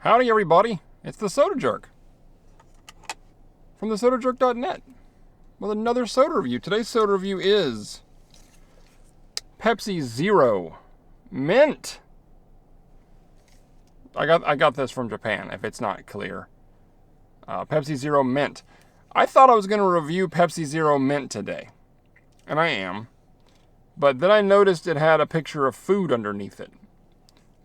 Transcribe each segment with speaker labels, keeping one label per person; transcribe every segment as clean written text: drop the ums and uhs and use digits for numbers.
Speaker 1: Howdy everybody, it's the Soda Jerk from thesodajerk.net with another soda review. Today's soda review is Pepsi Zero Mint. I got this from Japan, if it's not clear. Pepsi Zero Mint. I thought I was going to review Pepsi Zero Mint today, and I am, but then I noticed it had a picture of food underneath it.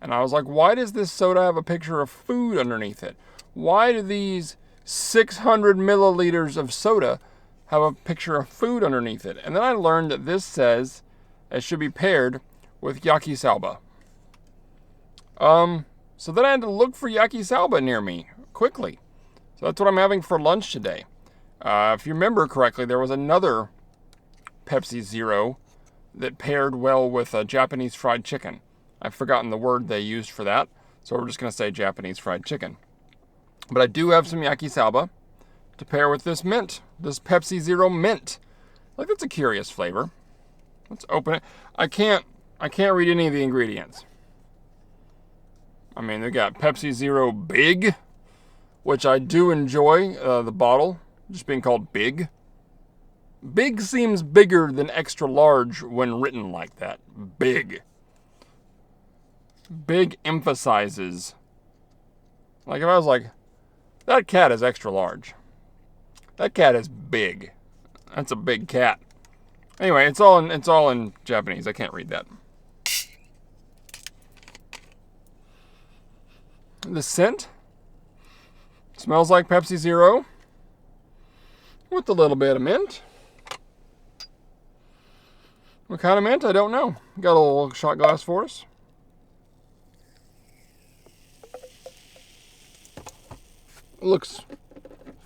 Speaker 1: And I was like, why does this soda have a picture of food underneath it? Why do these 600 milliliters of soda have a picture of food underneath it? And then I learned that this says it should be paired with yakisoba. So then I had to look for yakisoba near me quickly. So that's what I'm having for lunch today. If you remember correctly, there was another Pepsi Zero that paired well with Japanese fried chicken. I've forgotten the word they used for that, so we're just going to say Japanese fried chicken. But I do have some yakisoba to pair with this mint, this Pepsi Zero Mint. Like, that's a curious flavor. Let's open it. I can't read any of the ingredients. I mean, they got Pepsi Zero Big, which I do enjoy, the bottle just being called Big. Big seems bigger than extra large when written like that. Big. Big emphasizes. Like if I was like, that cat is extra large. That cat is big. That's a big cat. Anyway, it's all in Japanese. I can't read that. The scent smells like Pepsi Zero with a little bit of mint. What kind of mint? I don't know. Got a little shot glass for us. Looks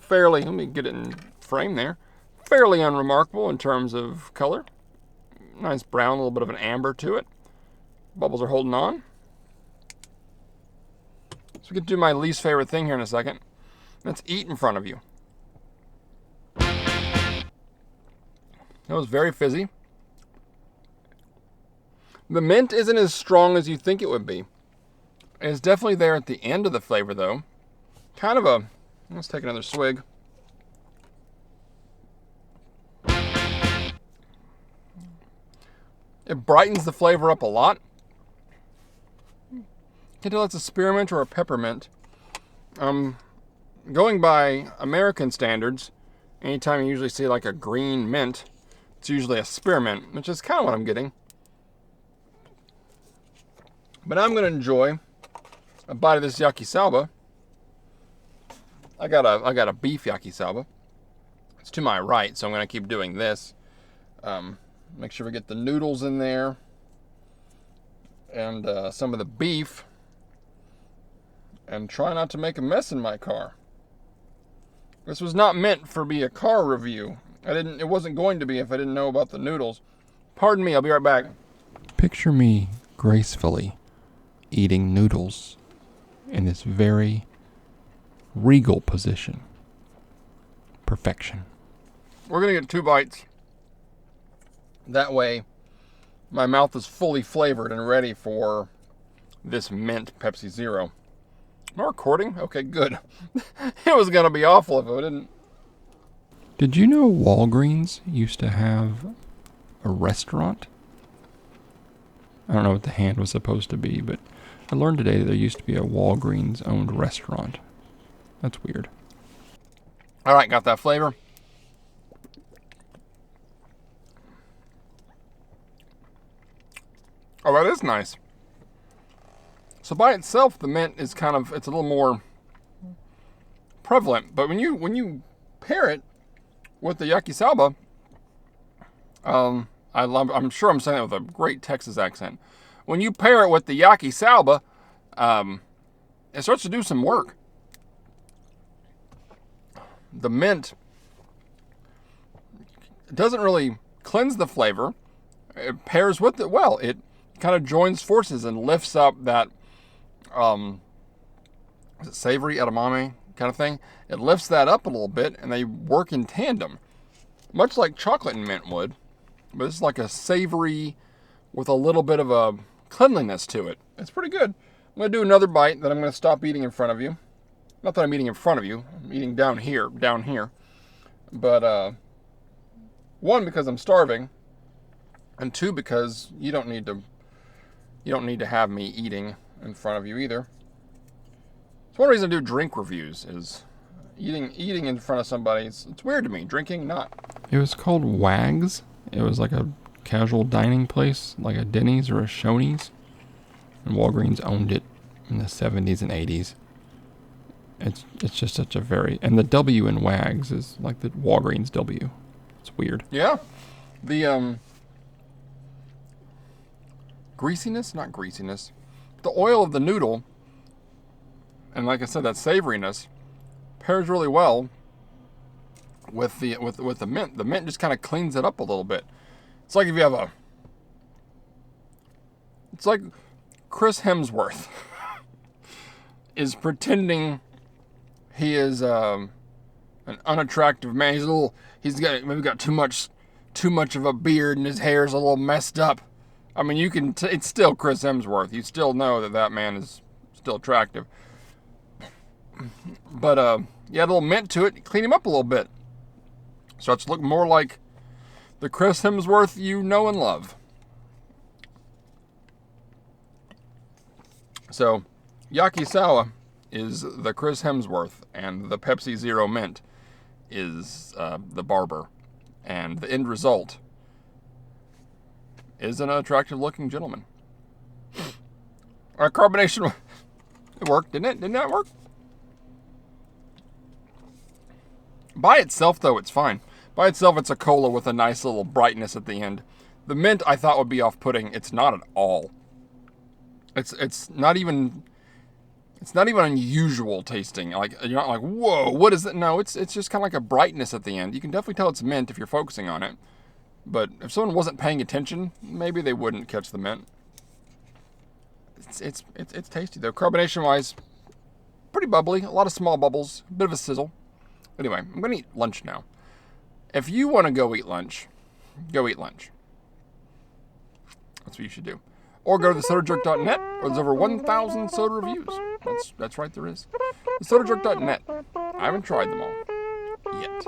Speaker 1: fairly, let me get it in frame there, fairly unremarkable in terms of color. Nice brown, a little bit of an amber to it. Bubbles are holding on. So we can do my least favorite thing here in a second. Let's eat in front of you. That was very fizzy. The mint isn't as strong as you think it would be. It's definitely there at the end of the flavor though. Kind of a, let's take another swig. It brightens the flavor up a lot. Can't tell it's a spearmint or a peppermint. Going by American standards, anytime you usually see like a green mint, it's usually a spearmint, which is kind of what I'm getting. But I'm going to enjoy a bite of this yakisoba. I got a beef yakisoba. It's to my right, so I'm going to keep doing this. Make sure we get the noodles in there. And some of the beef. And try not to make a mess in my car. This was not meant for be a car review. It wasn't going to be if I didn't know about the noodles. Pardon me, I'll be right back. Picture me gracefully eating noodles in this very regal position. Perfection. We're going to get 2 bites. That way, my mouth is fully flavored and ready for this mint Pepsi Zero. Am I recording? Okay, good. It was going to be awful if I didn't. Did you know Walgreens used to have a restaurant? I don't know what the hand was supposed to be, but I learned today that there used to be a Walgreens-owned restaurant. That's weird. All right, got that flavor. Oh, that is nice. So by itself, the mint is kind of, it's a little more prevalent. But when you pair it with the yakisoba, I'm sure I'm saying that with a great Texas accent. When you pair it with the yakisoba, it starts to do some work. The mint doesn't really cleanse the flavor. It pairs with it well. It kind of joins forces and lifts up that is it savory edamame kind of thing. It lifts that up a little bit, and they work in tandem, much like chocolate and mint would. But it's like a savory with a little bit of a cleanliness to it. It's pretty good. I'm going to do another bite that I'm going to stop eating in front of you. Not that I'm eating in front of you. I'm eating down here. But, one, because I'm starving. And two, because you don't need to have me eating in front of you either. It's one reason I do drink reviews is eating in front of somebody. It's weird to me. Drinking, not. It was called Wags. It was like a casual dining place, like a Denny's or a Shoney's. And Walgreens owned it in the 70s and 80s. It's just such a very... And the W in Wags is like the Walgreens W. It's weird. Yeah. The, greasiness? Not greasiness. The oil of the noodle, and like I said, that savoriness, pairs really well with the mint. The mint just kind of cleans it up a little bit. It's like if you have it's like Chris Hemsworth is pretending he is an unattractive man. He's maybe got too much of a beard and his hair's a little messed up. I mean, you can. It's still Chris Hemsworth. You still know that man is still attractive. But you add a little mint to it, clean him up a little bit. Starts to look more like the Chris Hemsworth you know and love. So, Yakisowa is the Chris Hemsworth, and the Pepsi Zero Mint is the barber. And the end result is an attractive-looking gentleman. Our carbonation, it worked, didn't it? Didn't that work? By itself, though, it's fine. By itself, it's a cola with a nice little brightness at the end. The mint, I thought, would be off-putting. It's not at all. It's not even unusual tasting. Like, you're not like, whoa, what is that? No, it's just kind of like a brightness at the end. You can definitely tell it's mint if you're focusing on it. But if someone wasn't paying attention, maybe they wouldn't catch the mint. It's tasty though. Carbonation-wise, pretty bubbly. A lot of small bubbles. A bit of a sizzle. Anyway, I'm gonna eat lunch now. If you want to go eat lunch, go eat lunch. That's what you should do. Or go to thesodajerk.net, where there's over 1,000 soda reviews. That's right, there is. Thesodajerk.net. I haven't tried them all yet.